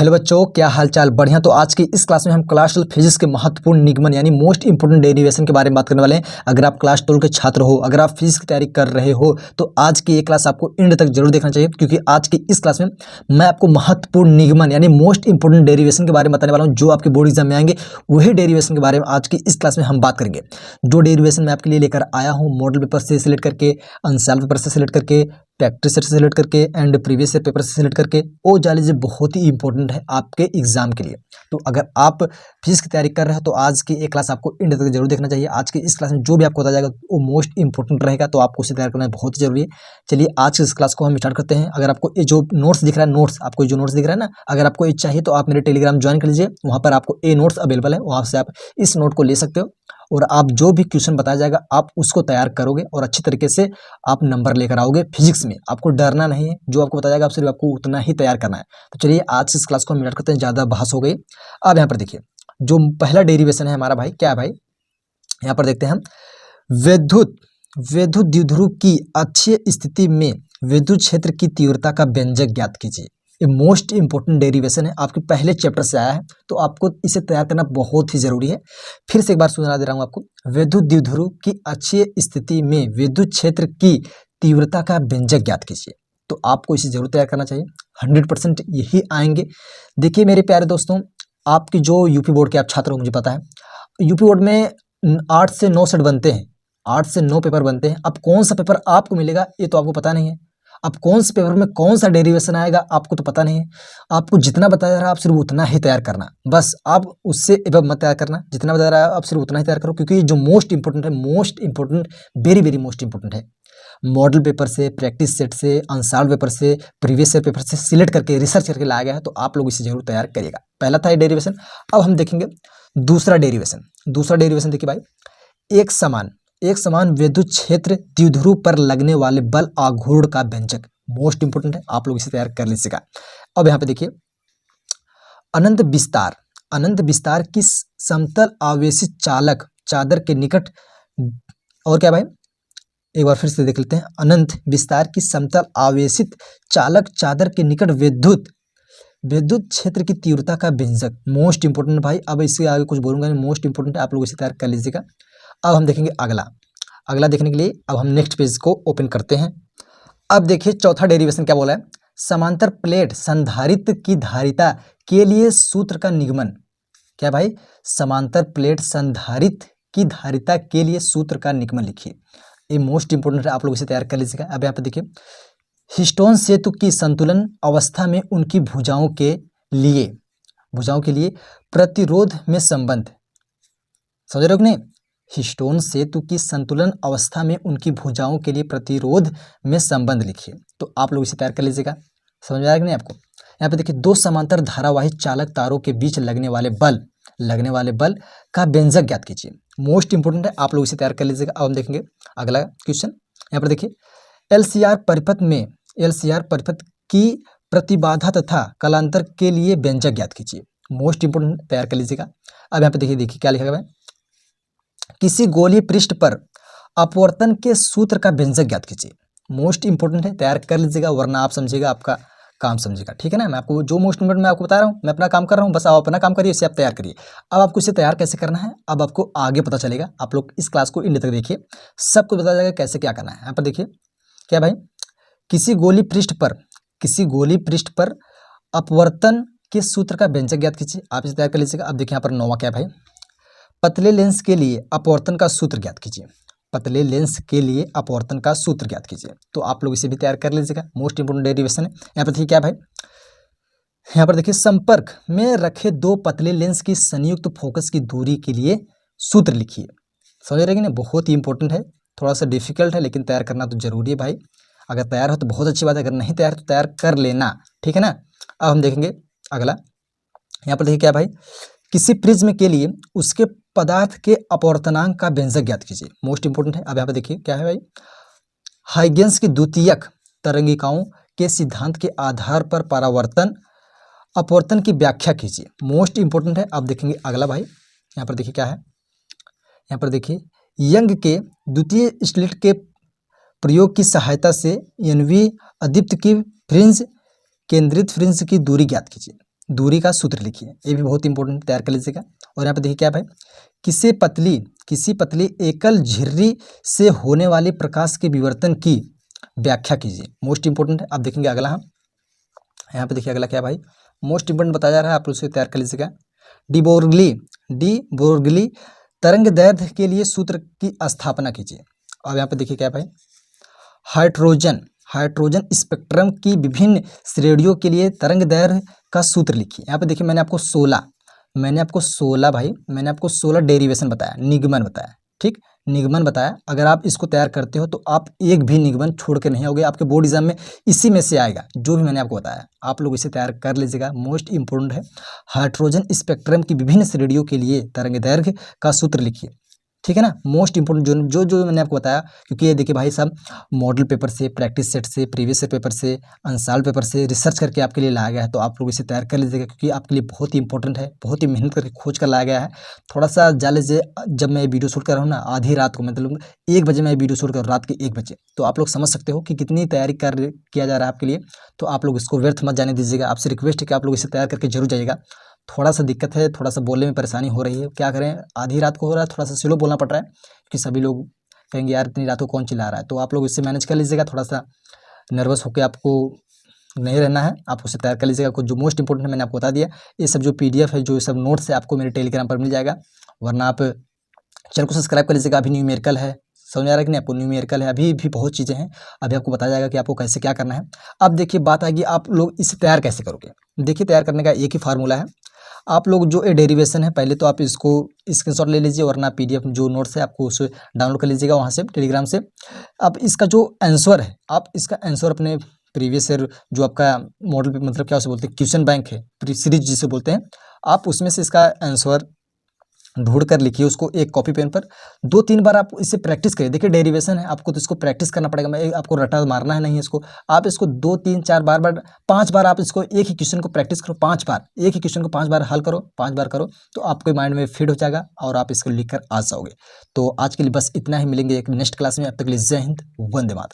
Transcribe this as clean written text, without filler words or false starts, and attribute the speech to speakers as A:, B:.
A: Hello बच्चों, क्या हालचाल? बढ़िया। तो आज की इस क्लास में हम क्लास 12 फिजिक्स के महत्वपूर्ण निगमन यानी मोस्ट इंपोर्टेंट डेरिवेशन के बारे में बात करने वाले हैं। अगर आप क्लास 12 के छात्र हो, अगर आप फिजिक्स की तैयारी कर रहे हो, तो आज की ये क्लास आपको एंड तक जरूर देखना चाहिए, क्योंकि आज की इस क्लास में मैं आपको महत्वपूर्ण निगमन यानी मोस्ट इंपोर्टेंट डेरिवेशन के बारे में बताने वाला हूँ, जो आपके बोर्ड एग्जाम में आएंगे। वही डेरिवेशन के बारे में आज की इस क्लास में हम बात करेंगे। जो डेरिवेशन मैं आपके लिए लेकर आया हूँ, मॉडल पेपर से सिलेक्ट करके, अनसॉल्व पेपर से सिलेक्ट करके, प्रैक्टिस सेट से सिलेक्ट करके एंड प्रीवियस ईयर पेपर से सिलेक्ट करके, वो जान लीजिए बहुत ही इंपॉर्टेंट है आपके एग्जाम के लिए। तो अगर आप फिजिक्स की तैयारी कर रहे हो तो आज की एक क्लास आपको एंड तक जरूर देखना चाहिए। आज की इस क्लास में जो भी आपको बताया जाएगा वो मोस्ट इंपॉर्टेंट रहेगा, तो आपको उसे तैयार करना बहुत जरूरी है। चलिए आज की इस क्लास को हम स्टार्ट करते हैं। अगर आपको ये जो नोट्स दिख रहा है, नोट्स आपको जो नोट्स दिख रहा है ना, अगर आपको ये चाहिए तो आप मेरे टेलीग्राम ज्वाइन कर लीजिए। वहाँ पर आपको ए नोट्स अवेलेबल है, वहाँ से आप इस नोट को ले सकते हो और आप जो भी क्वेश्चन बताया जाएगा आप उसको तैयार करोगे और अच्छी तरीके से आप नंबर लेकर आओगे। फिजिक्स में आपको डरना नहीं है, जो आपको बताया जाएगा आप सिर्फ आपको उतना ही तैयार करना है। तो चलिए आज इस क्लास को हम स्टार्ट करते हैं, ज़्यादा बहस हो गई। अब यहाँ पर देखिए, जो पहला डेरिवेशन है हमारा भाई, क्या है भाई? यहाँ पर देखते हैं हम, विद्युत विद्युत द्विध्रुव की अक्षीय स्थिति में विद्युत क्षेत्र की तीव्रता का व्यंजक ज्ञात कीजिए। ये मोस्ट इंपोर्टेंट डेरिवेशन है, आपके पहले चैप्टर से आया है, तो आपको इसे तैयार करना बहुत ही जरूरी है। फिर से एक बार सुना दे रहा हूँ आपको, विद्युत द्विध्रुव की अक्षीय स्थिति में विद्युत क्षेत्र की तीव्रता का व्यंजक ज्ञात कीजिए। तो आपको इसे जरूर तैयार करना चाहिए, 100% यही आएंगे। देखिए मेरे प्यारे दोस्तों, आपकी जो यूपी बोर्ड के आप छात्र हो, मुझे पता है यूपी बोर्ड में 8 से 9 सेट बनते हैं, 8 से 9 पेपर बनते हैं। अब कौन सा पेपर आपको मिलेगा ये तो आपको पता नहीं है। अब कौन से पेपर में कौन सा डेरिवेशन आएगा आपको तो पता नहीं है। आपको जितना बताया जा रहा है आप सिर्फ उतना ही तैयार करना, बस आप उससे एबव मत तैयार करना। जितना बताया रहा है आप सिर्फ उतना ही तैयार करो, क्योंकि जो मोस्ट इंपोर्टेंट है, most important, very very most important है। मॉडल पेपर से, प्रैक्टिस सेट से, अनसॉल्व पेपर से, प्रीवियस ईयर पेपर से सिलेक्ट करके, रिसर्च करके लाया गया है, तो आप लोग इसे जरूर तैयार करिएगा। पहला था ये डेरिवेशन। अब हम देखेंगे दूसरा डेरिवेशन। दूसरा डेरिवेशन देखिए भाई, एक समान विद्युत क्षेत्र द्विध्रुव पर लगने वाले बल आघूर्ण का व्यंजक, मोस्ट इंपोर्टेंट है, आप लोग इसे तैयार कर लीजिएगा। अब यहाँ पे देखिए, अनंत विस्तार की समतल आवेशित चालक चादर के निकट, और क्या भाई, एक बार फिर से देख लेते हैं। अनंत विस्तार की समतल आवेशित चालक चादर के निकट विद्युत क्षेत्र की तीव्रता का व्यंजक, मोस्ट इंपोर्टेंट भाई। अब इससे आगे कुछ बोलूंगा नहीं, मोस्ट इंपोर्टेंट है, आप लोग इसे तैयार कर लीजिएगा। अब हम देखेंगे अगला देखने के लिए अब हम नेक्स्ट पेज को ओपन करते हैं। अब देखिए चौथा डेरिवेशन क्या बोला है, समांतर प्लेट संधारित्र की धारिता के लिए सूत्र का निगमन। क्या भाई? समांतर प्लेट संधारित्र की धारिता के लिए सूत्र का निगमन लिखिए। ये मोस्ट इंपोर्टेंट है, आप लोग इसे तैयार कर लीजिएगा। अब यहाँ पे देखिए, ह्यूस्टन सेतु की संतुलन अवस्था में उनकी भुजाओं के लिए प्रतिरोध में संबंध, समझ रहे हो कि नहीं? ह्यूस्टन सेतु की संतुलन अवस्था में उनकी भुजाओं के लिए प्रतिरोध में संबंध लिखिए। तो आप लोग इसे तैयार कर लीजिएगा। समझ में आया कि नहीं आपको? यहाँ पे देखिए, दो समांतर धारावाही चालक तारों के बीच लगने वाले बल का व्यंजक ज्ञात कीजिए। मोस्ट इंपोर्टेंट है, आप लोग इसे तैयार कर लीजिएगा। अब हम देखेंगे अगला क्वेश्चन। यहाँ पर देखिए, एलसीआर परिपथ की प्रतिबाधा तथा कलांतर के लिए व्यंजक ज्ञात कीजिए। मोस्ट इंपोर्टेंट, तैयार कर लीजिएगा। अब यहाँ पे देखिए क्या लिखा गया है, किसी गोलीय पृष्ठ पर अपवर्तन के सूत्र का व्यंजक ज्ञात कीजिए। मोस्ट इंपोर्टेंट है, तैयार कर लीजिएगा, वरना आप समझिएगा आपका काम समझेगा, ठीक है ना? मैं आपको जो मोस्ट इंपोर्टेंट मैं आपको बता रहा हूँ, मैं अपना काम कर रहा हूँ, बस आप अपना काम करिए, इसे आप तैयार करिए। अब आपको इसे तैयार कैसे करना है अब आपको आगे पता चलेगा। आप लोग इस क्लास को एंड तक देखिए, सब कुछ बताया जाएगा कैसे क्या करना है। यहाँ पर देखिए क्या भाई, किसी गोली पृष्ठ पर अपवर्तन के सूत्र का व्यंजक ज्ञात कीजिए। आप इसे तैयार कर लीजिएगा। अब देखिए यहाँ पर 9वां क्या भाई, पतले लेंस के लिए अपवर्तन का सूत्र ज्ञात कीजिए। पतले लेंस के लिए अपवर्तन का सूत्र ज्ञात कीजिए। तो आप लोग इसे भी तैयार कर लीजिएगा, मोस्ट इंपोर्टेंट डेरिवेशन है। यहाँ पर देखिए क्या भाई, यहाँ पर देखिए, संपर्क में रखे दो पतले लेंस की संयुक्त फोकस की दूरी के लिए सूत्र लिखिए। समझ रहे हैं ना? बहुत ही इंपॉर्टेंट है, थोड़ा सा डिफिकल्ट है, लेकिन तैयार करना तो जरूरी है भाई। अगर तैयार हो तो बहुत अच्छी बात है, अगर नहीं तैयार तो तैयार कर लेना, ठीक है ना? अब हम देखेंगे अगला। यहाँ पर देखिए क्या भाई, किसी प्रिज्म के लिए उसके पदार्थ के अपवर्तनांक का व्यंजक ज्ञात कीजिए। मोस्ट इंपोर्टेंट है। अब यहाँ पे देखिए क्या है भाई, हाइगेंस की द्वितीयक तरंगिकाओं के सिद्धांत के आधार पर परावर्तन अपवर्तन की व्याख्या कीजिए। मोस्ट इंपोर्टेंट है। अब देखेंगे अगला भाई, यहाँ पर देखिए क्या है, यहाँ पर देखिए, यंग के द्वितीय स्लिट के प्रयोग की सहायता से NV अदीप्त की फ्रिंज केंद्रित फ्रिंज की दूरी ज्ञात कीजिए। दूरी का सूत्र लिखिए, ये भी बहुत इंपॉर्टेंट, तैयार कर लीजिएगा। और यहाँ पे देखिए क्या है भाई, किसी पतली एकल झिर्री से होने वाली प्रकाश के विवर्तन की व्याख्या कीजिए। मोस्ट इंपॉर्टेंट है। आप देखेंगे अगला, हम यहाँ पे देखिए अगला क्या है भाई, मोस्ट इंपॉर्टेंट बताया जा रहा है, आप उसे तैयार कर लीजिएगा। डी बोर्गली तरंग दैर्ध्य के लिए सूत्र की स्थापना कीजिए। अब यहाँ पे देखिए क्या है भाई, हाइड्रोजन स्पेक्ट्रम की विभिन्न श्रेणियों के लिए तरंग दैर्ध्य का सूत्र लिखिए। यहाँ पे देखिए मैंने आपको 16 डेरिवेशन बताया, निगमन बताया, ठीक, निगमन बताया। अगर आप इसको तैयार करते हो तो आप एक भी निगमन छोड़ के नहीं आओगे, आपके बोर्ड एग्जाम में इसी में से आएगा जो भी मैंने आपको बताया। आप लोग इसे तैयार कर लीजिएगा, मोस्ट इंपोर्टेंट है। हाइड्रोजन स्पेक्ट्रम की विभिन्न श्रेणियों के लिए तरंग दैर्घ्य का सूत्र लिखिए, ठीक है ना, मोस्ट इंपोर्टेंट जो मैंने आपको बताया। क्योंकि ये देखिए भाई साहब, मॉडल पेपर से, प्रैक्टिस सेट से, प्रीवियस ईयर पेपर से, अंसाल पेपर से रिसर्च करके आपके लिए लाया गया है। तो आप लोग इसे तैयार कर लीजिएगा, क्योंकि आपके लिए बहुत ही इंपॉर्टेंट है, बहुत ही मेहनत करके खोज कर लाया गया है। थोड़ा सा जान लीजिए, जब मैं वीडियो शूट कर रहा हूँ ना, आधी रात को, मतलब 1 बजे मैं वीडियो शूट कर रहा हूँ, रात के 1 बजे, तो आप लोग समझ सकते हो कि कितनी तैयारी किया जा रहा है आपके लिए। तो आप लोग इसको व्यर्थ मत जाने दीजिएगा। आपसे रिक्वेस्ट है कि आप लोग इसे तैयार करके जरूर जाइएगा। थोड़ा सा दिक्कत है, थोड़ा सा बोलने में परेशानी हो रही है, क्या करें, आधी रात को हो रहा है, थोड़ा सा स्लो बोलना पड़ रहा है, कि सभी लोग कहेंगे यार इतनी रात को कौन चिल्ला रहा है। तो आप लोग इससे मैनेज कर लीजिएगा, थोड़ा सा नर्वस होकर आपको नहीं रहना है, आप उसे तैयार कर लीजिएगा। कुछ जो मोस्ट इंपोर्टेंट है मैंने आपको बता दिया। ये सब जो PDF है, जो सब नोट्स है, आपको मेरे टेलीग्राम पर मिल जाएगा। वरना आप चैनल को सब्सक्राइब कर लीजिएगा। अभी न्यूमेरिकल है, समझ आ रहा है कि नहीं आपको, न्यूमेरिकल है, अभी भी बहुत चीज़ें हैं, अभी आपको बताया जाएगा कि आपको कैसे क्या करना है। अब देखिए बात आएगी, आप लोग इसे तैयार कैसे करोगे। देखिए तैयार करने का एक ही फार्मूला है। आप लोग जो डेरिवेशन है, पहले तो आप इसको स्क्रीनशॉट ले लीजिए, वरना PDF जो नोट्स है आपको उसे डाउनलोड कर लीजिएगा वहाँ से, टेलीग्राम से। अब इसका जो आंसर है, आप इसका आंसर अपने प्रीवियस ईयर जो आपका मॉडल, मतलब क्या उसे बोलते हैं, क्वेश्चन बैंक है, प्री सीरीज जिसे बोलते हैं, आप उसमें से इसका आंसर ढूंढ कर लिखिए उसको एक कॉपी पेन पर। 2-3 बार आप इसे प्रैक्टिस करिए। देखिए डेरिवेशन है, आपको तो इसको प्रैक्टिस करना पड़ेगा, मैं आपको रटा मारना है नहीं इसको। आप इसको 2-3-4 बार 5 बार आप इसको एक ही क्वेश्चन को प्रैक्टिस करो, 5 बार एक ही क्वेश्चन को 5 बार हल करो, 5 बार करो, तो आपके माइंड में फिट हो जाएगा और आप इसको लिख कर आ जाओगे। तो आज के लिए बस इतना ही, मिलेंगे एक नेक्स्ट क्लास में। अब तक के लिए जय हिंद, वंदे मातरम।